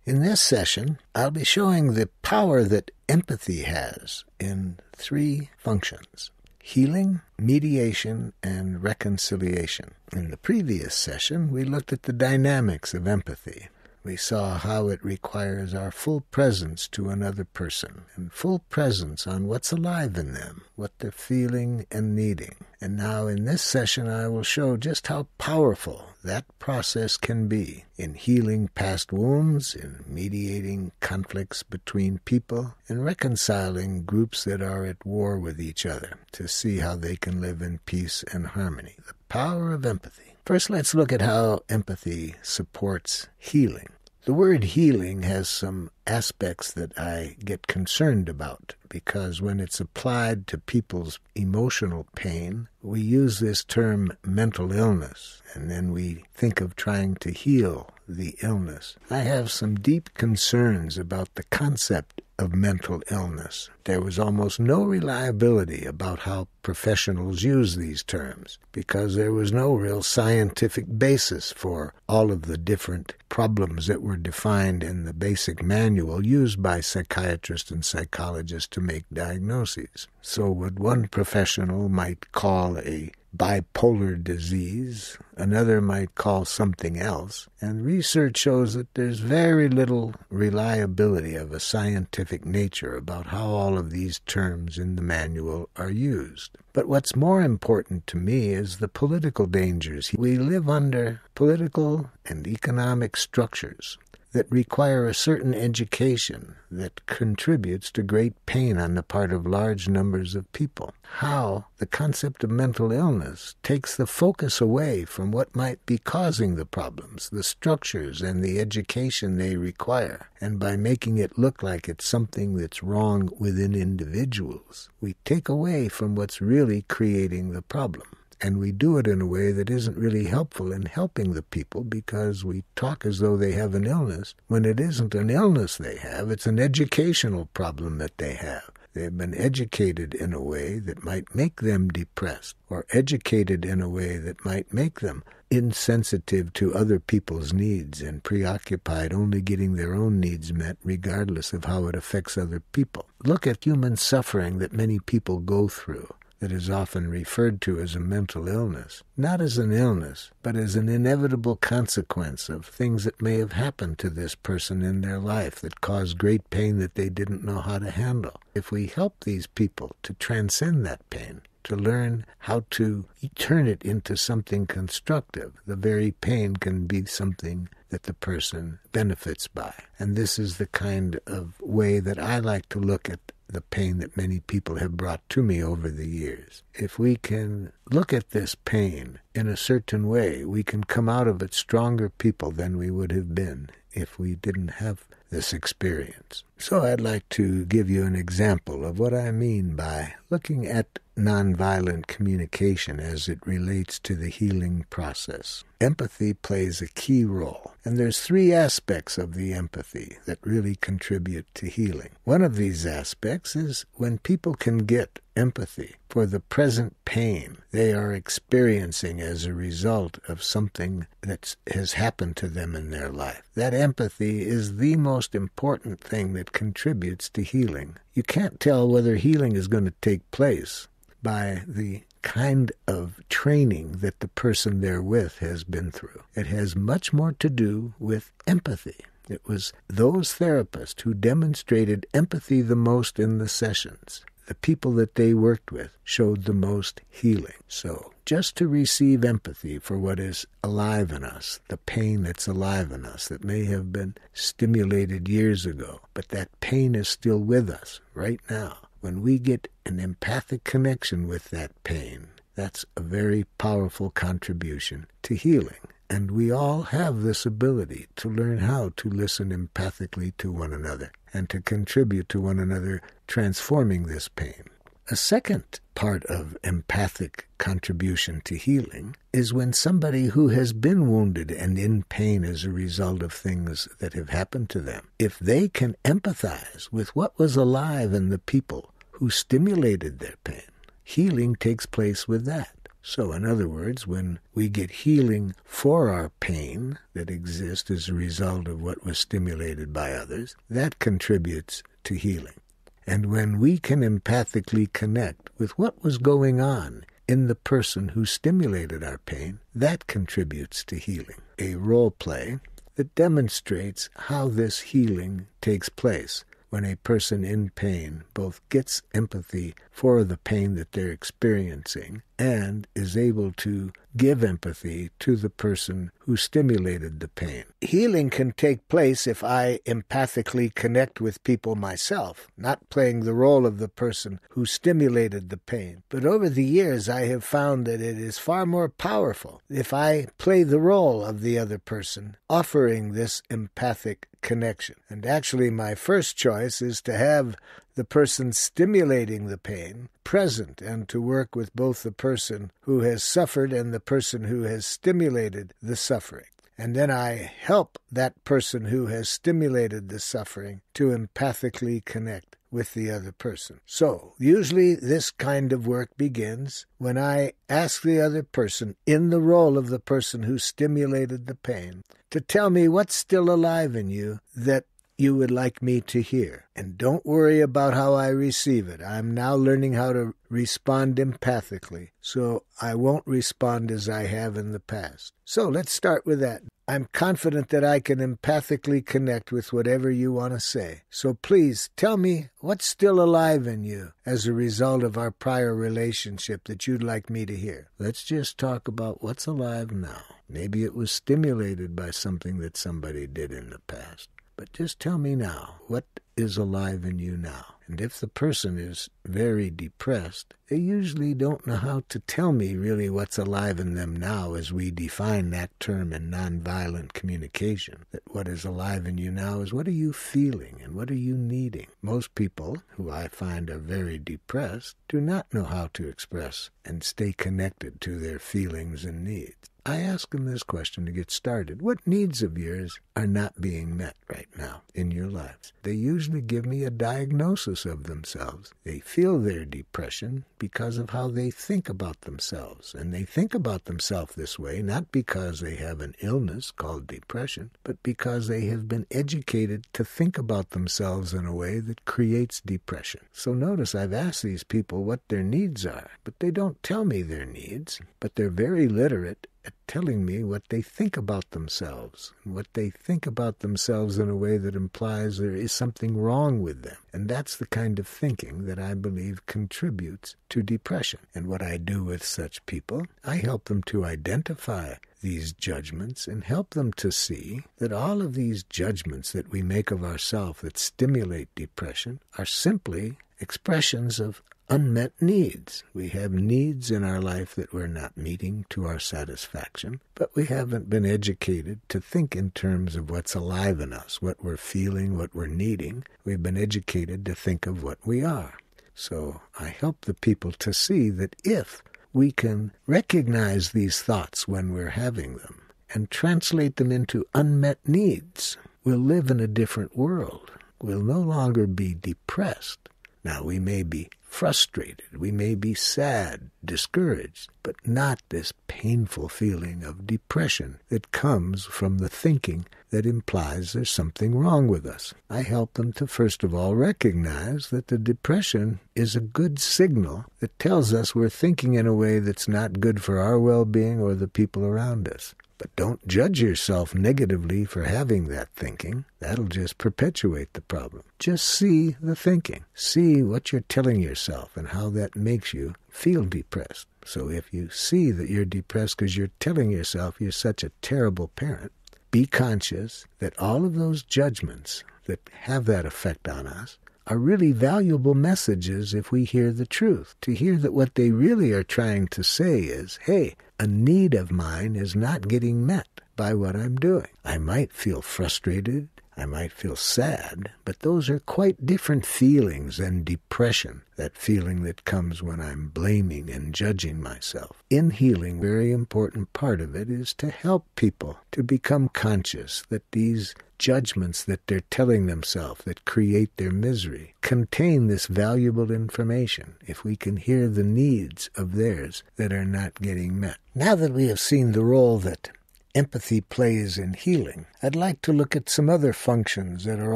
In this session, I'll be showing the power that empathy has in three functions: healing, mediation, and reconciliation. In the previous session, we looked at the dynamics of empathy. We saw how it requires our full presence to another person, and full presence on what's alive in them, what they're feeling and needing. And now in this session I will show just how powerful that process can be in healing past wounds, in mediating conflicts between people, and reconciling groups that are at war with each other to see how they can live in peace and harmony. The power of empathy. First, let's look at how empathy supports healing. The word healing has some aspects that I get concerned about, because when it's applied to people's emotional pain, we use this term mental illness, and then we think of trying to heal the illness. I have some deep concerns about the concept of mental illness. There was almost no reliability about how professionals use these terms, because there was no real scientific basis for all of the different problems that were defined in the basic manual used by psychiatrists and psychologists to make diagnoses. So what one professional might call a bipolar disease, another might call something else, and research shows that there's very little reliability of a scientific nature about how all of these terms in the manual are used. But what's more important to me is the political dangers. We live under political and economic structures that require a certain education that contributes to great pain on the part of large numbers of people. How the concept of mental illness takes the focus away from what might be causing the problems, the structures and the education they require, and by making it look like it's something that's wrong within individuals, we take away from what's really creating the problem. And we do it in a way that isn't really helpful in helping the people, because we talk as though they have an illness when it isn't an illness they have, it's an educational problem that they have. They've been educated in a way that might make them depressed, or educated in a way that might make them insensitive to other people's needs and preoccupied only getting their own needs met regardless of how it affects other people. Look at human suffering that many people go through, that is often referred to as a mental illness, not as an illness, but as an inevitable consequence of things that may have happened to this person in their life that caused great pain that they didn't know how to handle. If we help these people to transcend that pain, to learn how to turn it into something constructive, the very pain can be something that the person benefits by. And this is the kind of way that I like to look at the pain that many people have brought to me over the years. If we can look at this pain in a certain way, we can come out of it stronger people than we would have been if we didn't have this experience. So I'd like to give you an example of what I mean by looking at nonviolent communication as it relates to the healing process. Empathy plays a key role, and there's three aspects of the empathy that really contribute to healing. One of these aspects is when people can get empathy for the present pain they are experiencing as a result of something that has happened to them in their life. That empathy is the most important thing that contributes to healing. You can't tell whether healing is going to take place by the kind of training that the person they're with has been through. It has much more to do with empathy. It was those therapists who demonstrated empathy the most in the sessions. The people that they worked with showed the most healing. So just to receive empathy for what is alive in us, the pain that's alive in us that may have been stimulated years ago, but that pain is still with us right now. When we get an empathic connection with that pain, that's a very powerful contribution to healing. And we all have this ability to learn how to listen empathically to one another and to contribute to one another transforming this pain. A second part of empathic contribution to healing is when somebody who has been wounded and in pain as a result of things that have happened to them, if they can empathize with what was alive in the people who stimulated their pain, healing takes place with that. So in other words, when we get healing for our pain that exists as a result of what was stimulated by others, that contributes to healing. And when we can empathically connect with what was going on in the person who stimulated our pain, that contributes to healing. A role play that demonstrates how this healing takes place when a person in pain both gets empathy for the pain that they're experiencing and is able to give empathy to the person who stimulated the pain. Healing can take place if I empathically connect with people myself, not playing the role of the person who stimulated the pain. But over the years, I have found that it is far more powerful if I play the role of the other person, offering this empathic connection. And actually, my first choice is to have the person stimulating the pain present and to work with both the person who has suffered and the person who has stimulated the suffering. And then I help that person who has stimulated the suffering to empathically connect with the other person. So, usually this kind of work begins when I ask the other person, in the role of the person who stimulated the pain, to tell me what's still alive in you that you would like me to hear. And don't worry about how I receive it. I'm now learning how to respond empathically, so I won't respond as I have in the past. So let's start with that. I'm confident that I can empathically connect with whatever you want to say. So please tell me what's still alive in you as a result of our prior relationship that you'd like me to hear. Let's just talk about what's alive now. Maybe it was stimulated by something that somebody did in the past. But just tell me now, what is alive in you now? And if the person is very depressed, they usually don't know how to tell me really what's alive in them now as we define that term in nonviolent communication. That what is alive in you now is what are you feeling and what are you needing? Most people, who I find are very depressed, do not know how to express and stay connected to their feelings and needs. I ask them this question to get started. What needs of yours are not being met right now in your lives? They usually give me a diagnosis of themselves. They feel their depression because of how they think about themselves. And they think about themselves this way, not because they have an illness called depression, but because they have been educated to think about themselves in a way that creates depression. So notice I've asked these people what their needs are, but they don't tell me their needs, but they're very literate at telling me what they think about themselves, and what they think about themselves in a way that implies there is something wrong with them. And that's the kind of thinking that I believe contributes to depression. And what I do with such people, I help them to identify these judgments and help them to see that all of these judgments that we make of ourselves that stimulate depression are simply expressions of unmet needs. We have needs in our life that we're not meeting to our satisfaction, but we haven't been educated to think in terms of what's alive in us, what we're feeling, what we're needing. We've been educated to think of what we are. So I help the people to see that if we can recognize these thoughts when we're having them and translate them into unmet needs, we'll live in a different world. We'll no longer be depressed. Now, we may be frustrated, we may be sad, discouraged, but not this painful feeling of depression that comes from the thinking that implies there's something wrong with us. I help them to first of all recognize that the depression is a good signal that tells us we're thinking in a way that's not good for our well-being or the people around us. But don't judge yourself negatively for having that thinking. That'll just perpetuate the problem. Just see the thinking. See what you're telling yourself and how that makes you feel depressed. So if you see that you're depressed because you're telling yourself you're such a terrible parent, be conscious that all of those judgments that have that effect on us are really valuable messages if we hear the truth. To hear that what they really are trying to say is, hey, a need of mine is not getting met by what I'm doing. I might feel frustrated, I might feel sad, but those are quite different feelings than depression, that feeling that comes when I'm blaming and judging myself. In healing, a very important part of it is to help people to become conscious that these judgments that they're telling themselves that create their misery contain this valuable information if we can hear the needs of theirs that are not getting met. Now that we have seen the role that empathy plays in healing, I'd like to look at some other functions that are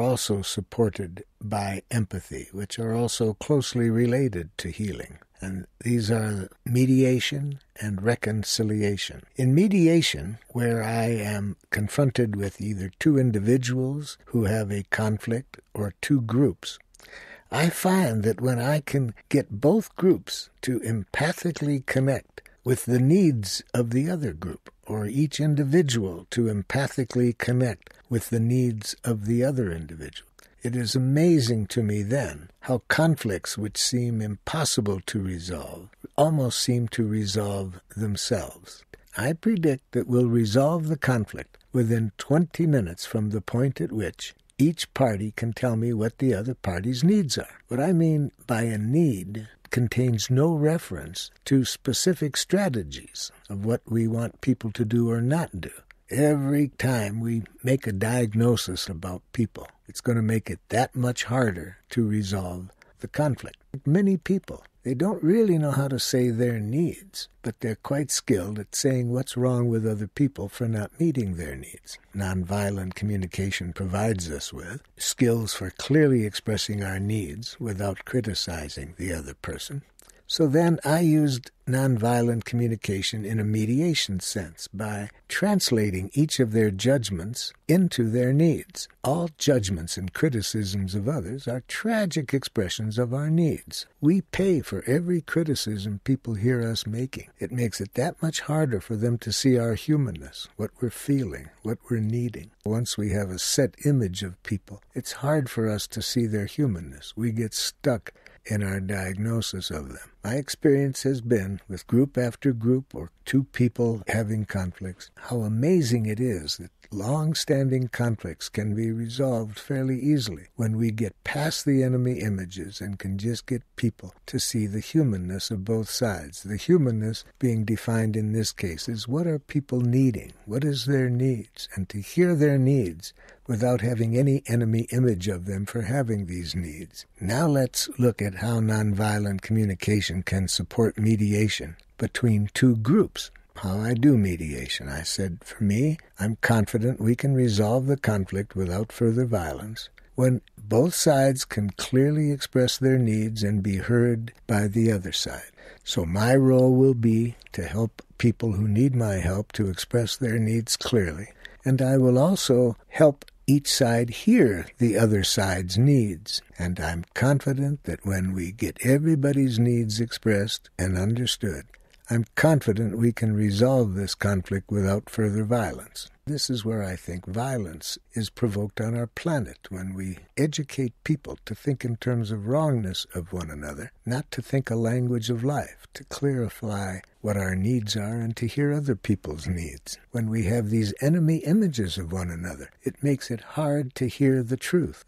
also supported by empathy, which are also closely related to healing. And these are mediation and reconciliation. In mediation, where I am confronted with either two individuals who have a conflict or two groups, I find that when I can get both groups to empathically connect with the needs of the other group, or each individual to empathically connect with the needs of the other individual, it is amazing to me then how conflicts which seem impossible to resolve almost seem to resolve themselves. I predict that we'll resolve the conflict within 20 minutes from the point at which each party can tell me what the other party's needs are. What I mean by a need contains no reference to specific strategies of what we want people to do or not do. Every time we make a diagnosis about people, it's going to make it that much harder to resolve the conflict. Many people, they don't really know how to say their needs, but they're quite skilled at saying what's wrong with other people for not meeting their needs. Nonviolent communication provides us with skills for clearly expressing our needs without criticizing the other person. So then I used nonviolent communication in a mediation sense by translating each of their judgments into their needs. All judgments and criticisms of others are tragic expressions of our needs. We pay for every criticism people hear us making. It makes it that much harder for them to see our humanness, what we're feeling, what we're needing. Once we have a set image of people, it's hard for us to see their humanness. We get stuck in our diagnosis of them. My experience has been, with group after group or two people having conflicts, how amazing it is that long-standing conflicts can be resolved fairly easily when we get past the enemy images and can just get people to see the humanness of both sides. The humanness being defined in this case is what are people needing? What is their needs? And to hear their needs without having any enemy image of them for having these needs. Now let's look at how nonviolent communication can support mediation between two groups. How I do mediation. I said, for me, I'm confident we can resolve the conflict without further violence when both sides can clearly express their needs and be heard by the other side. So my role will be to help people who need my help to express their needs clearly, and I will also help each side hear the other side's needs. And I'm confident that when we get everybody's needs expressed and understood, I'm confident we can resolve this conflict without further violence. This is where I think violence is provoked on our planet, when we educate people to think in terms of wrongness of one another, not to think a language of life, to clarify what our needs are and to hear other people's needs. When we have these enemy images of one another, it makes it hard to hear the truth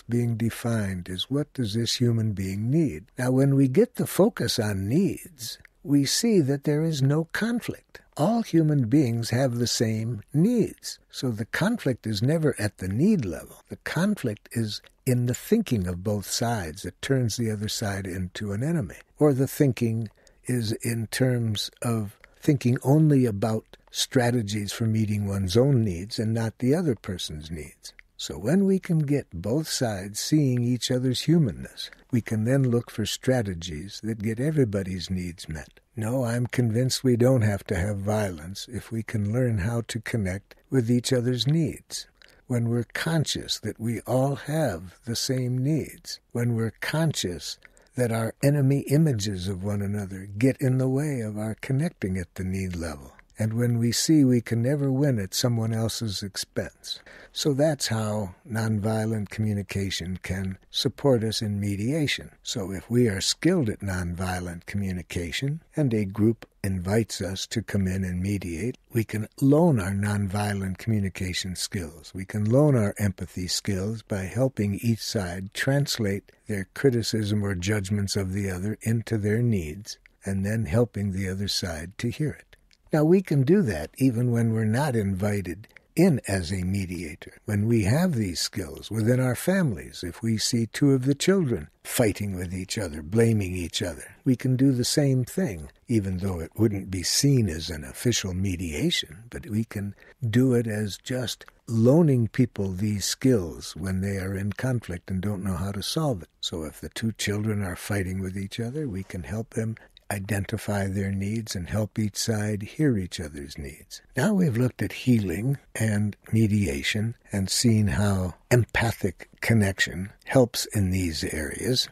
being defined as what does this human being need. Now, when we get the focus on needs, we see that there is no conflict. All human beings have the same needs. So the conflict is never at the need level. The conflict is in the thinking of both sides that turns the other side into an enemy. Or the thinking is in terms of thinking only about strategies for meeting one's own needs and not the other person's needs. So when we can get both sides seeing each other's humanness, we can then look for strategies that get everybody's needs met. No, I'm convinced we don't have to have violence if we can learn how to connect with each other's needs. When we're conscious that we all have the same needs, when we're conscious that our enemy images of one another get in the way of our connecting at the need level, and when we see we can never win at someone else's expense. So that's how nonviolent communication can support us in mediation. So if we are skilled at nonviolent communication and a group invites us to come in and mediate, we can loan our nonviolent communication skills. We can loan our empathy skills by helping each side translate their criticism or judgments of the other into their needs, and then helping the other side to hear it. Now, we can do that even when we're not invited in as a mediator. When we have these skills within our families, if we see two of the children fighting with each other, blaming each other, we can do the same thing, even though it wouldn't be seen as an official mediation, but we can do it as just loaning people these skills when they are in conflict and don't know how to solve it. So if the two children are fighting with each other, we can help them identify their needs and help each side hear each other's needs. Now we've looked at healing and mediation and seen how empathic connection helps in these areas.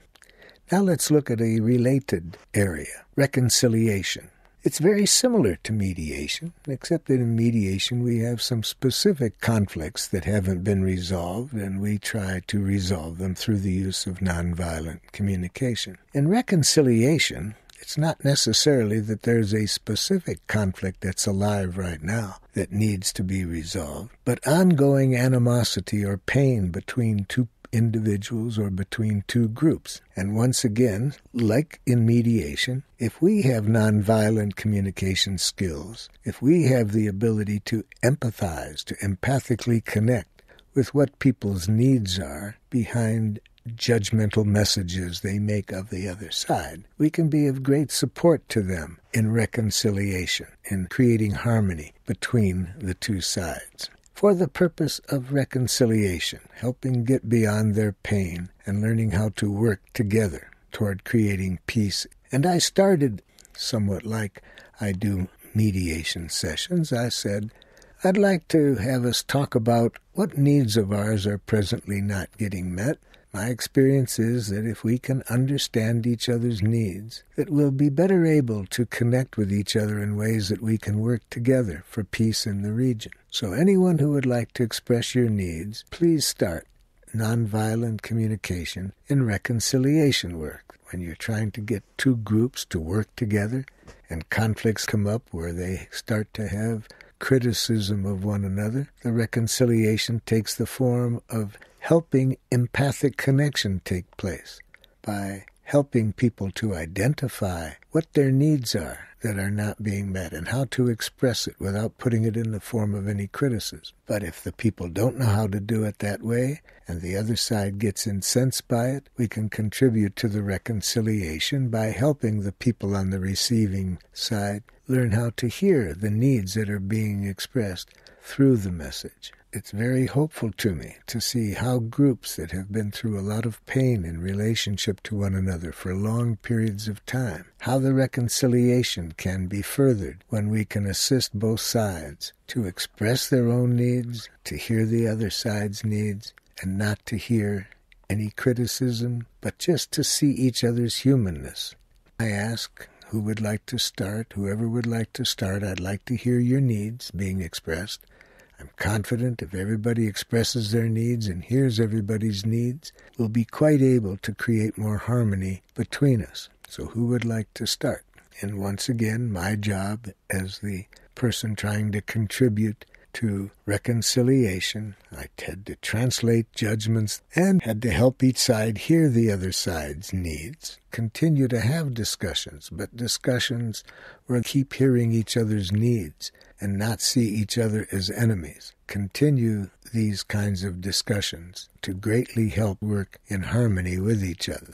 Now let's look at a related area, reconciliation. It's very similar to mediation, except that in mediation we have some specific conflicts that haven't been resolved, and we try to resolve them through the use of nonviolent communication. In reconciliation, it's not necessarily that there's a specific conflict that's alive right now that needs to be resolved, but ongoing animosity or pain between two individuals or between two groups. And once again, like in mediation, if we have nonviolent communication skills, if we have the ability to empathize, to empathically connect with what people's needs are behind judgmental messages they make of the other side, we can be of great support to them in reconciliation, in creating harmony between the two sides. For the purpose of reconciliation, helping get beyond their pain and learning how to work together toward creating peace. And I started somewhat like I do mediation sessions. I said, I'd like to have us talk about what needs of ours are presently not getting met. My experience is that if we can understand each other's needs, that we'll be better able to connect with each other in ways that we can work together for peace in the region. So anyone who would like to express your needs, please start nonviolent communication in reconciliation work. When you're trying to get two groups to work together and conflicts come up where they start to have criticism of one another, the reconciliation takes the form of helping empathic connection take place by helping people to identify what their needs are that are not being met and how to express it without putting it in the form of any criticism. But if the people don't know how to do it that way and the other side gets incensed by it, we can contribute to the reconciliation by helping the people on the receiving side learn how to hear the needs that are being expressed through the message. It's very hopeful to me to see how groups that have been through a lot of pain in relationship to one another for long periods of time, how the reconciliation can be furthered when we can assist both sides to express their own needs, to hear the other side's needs, and not to hear any criticism, but just to see each other's humanness. I ask who would like to start, whoever would like to start, I'd like to hear your needs being expressed. I'm confident if everybody expresses their needs and hears everybody's needs, we'll be quite able to create more harmony between us. So who would like to start? And once again, my job as the person trying to contribute to reconciliation, I had to translate judgments and had to help each side hear the other side's needs, continue to have discussions, but discussions where we keep hearing each other's needs and not see each other as enemies. Continue these kinds of discussions to greatly help work in harmony with each other.